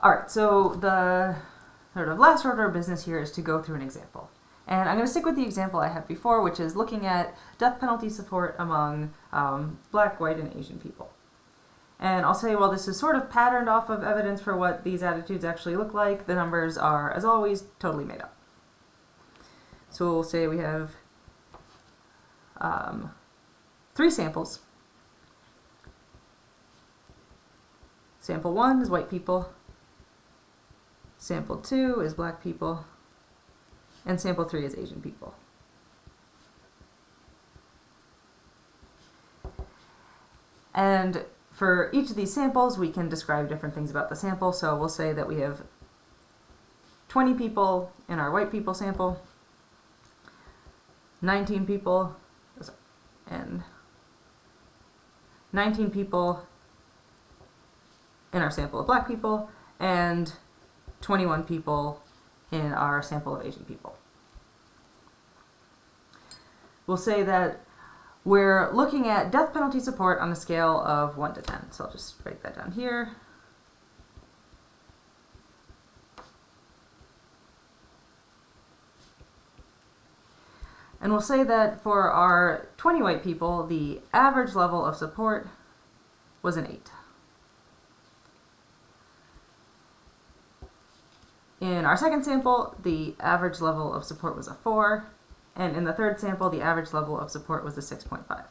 All right, so the sort of last order of business here is to go through an example. And I'm going to stick with the example I had before, which is looking at death penalty support among Black, white, and Asian people. And I'll say, well, this is sort of patterned off of evidence for what these attitudes actually look like. The numbers are, as always, totally made up. So we'll say we have 3 samples. Sample 1 is white people. Sample 2 is Black people. And sample 3 is Asian people. And for each of these samples, we can describe different things about the sample. So we'll say that we have 20 people in our white people sample, 19 people, and 19 people in our sample of Black people, and 21 people in our sample of Asian people. We'll say that we're looking at death penalty support on a scale of 1 to 10. So I'll just write that down here. And we'll say that for our 20 white people, the average level of support was an 8. In our second sample, the average level of support was a 4. And in the third sample, the average level of support was a 6.5.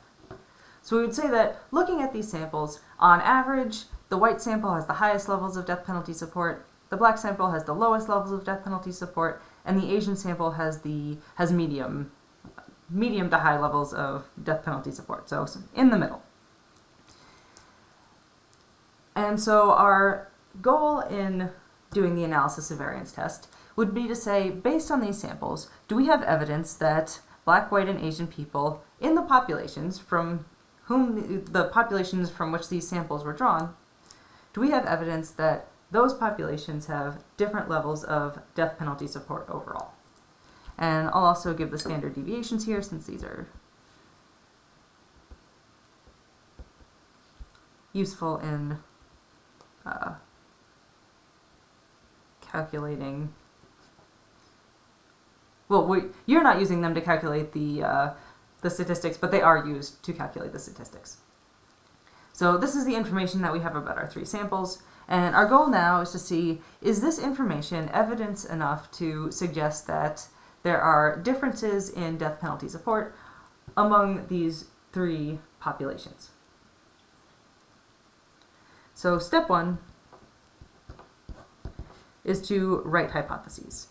So we would say that looking at these samples, on average, the white sample has the highest levels of death penalty support, the Black sample has the lowest levels of death penalty support, and the Asian sample has medium to high levels of death penalty support, so in the middle. And so our goal in doing the analysis of variance test would be to say, based on these samples, do we have evidence that Black, white, and Asian people in the populations from whom the populations from which these samples were drawn, do we have evidence that those populations have different levels of death penalty support overall? And I'll also give the standard deviations here, since these are useful in calculating. Well, you're not using them to calculate the statistics, but they are used to calculate the statistics. So this is the information that we have about our 3 samples, and our goal now is to see, is this information evidence enough to suggest that there are differences in death penalty support among these 3 populations? So step 1 is to write hypotheses.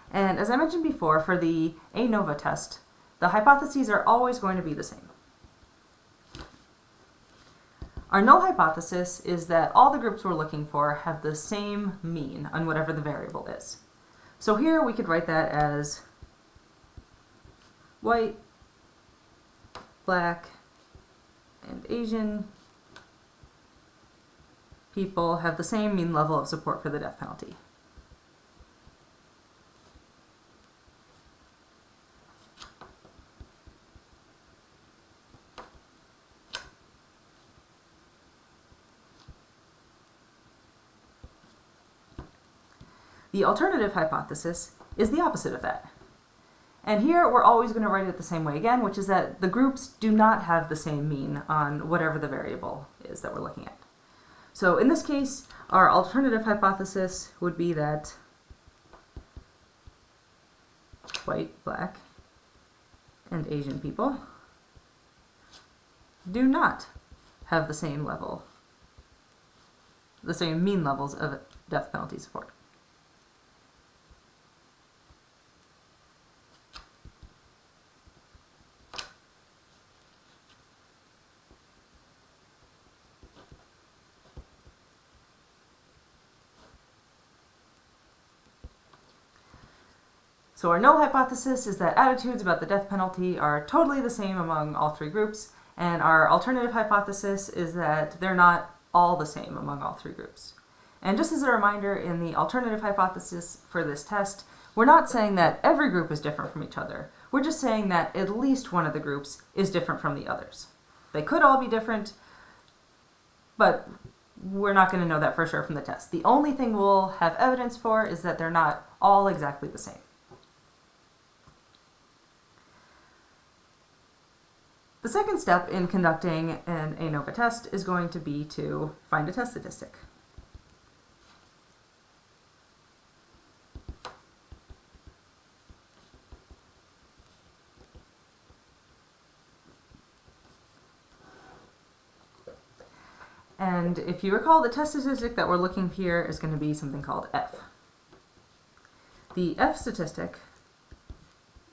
And as I mentioned before, for the ANOVA test, the hypotheses are always going to be the same. Our null hypothesis is that all the groups we're looking for have the same mean on whatever the variable is. So here we could write that as white, Black, and Asian people have the same mean level of support for the death penalty. The alternative hypothesis is the opposite of that. And here we're always going to write it the same way again, which is that the groups do not have the same mean on whatever the variable is that we're looking at. So in this case, our alternative hypothesis would be that white, Black, and Asian people do not have the same mean levels of death penalty support. So our null hypothesis is that attitudes about the death penalty are totally the same among all 3 groups, and our alternative hypothesis is that they're not all the same among all 3 groups. And just as a reminder, in the alternative hypothesis for this test, we're not saying that every group is different from each other. We're just saying that at least one of the groups is different from the others. They could all be different, but we're not going to know that for sure from the test. The only thing we'll have evidence for is that they're not all exactly the same. The second step in conducting an ANOVA test is going to be to find a test statistic. And if you recall, the test statistic that we're looking here is going to be something called F. The F statistic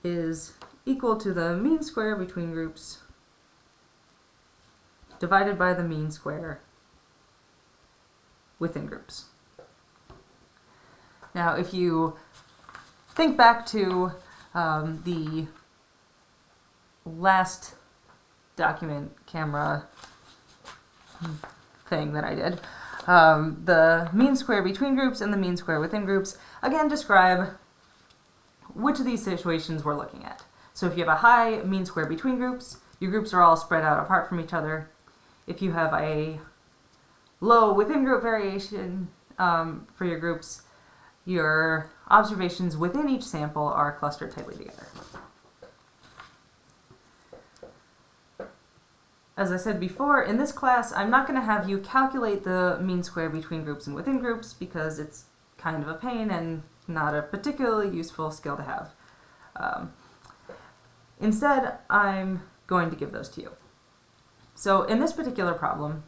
is equal to the mean square between groups divided by the mean square within groups. Now, if you think back to the last document camera thing that I did, the mean square between groups and the mean square within groups, again, describe which of these situations we're looking at. So if you have a high mean square between groups, your groups are all spread out apart from each other. If you have a low within group variation for your groups, your observations within each sample are clustered tightly together. As I said before, in this class, I'm not going to have you calculate the mean square between groups and within groups because it's kind of a pain and not a particularly useful skill to have. Instead, I'm going to give those to you. So in this particular problem,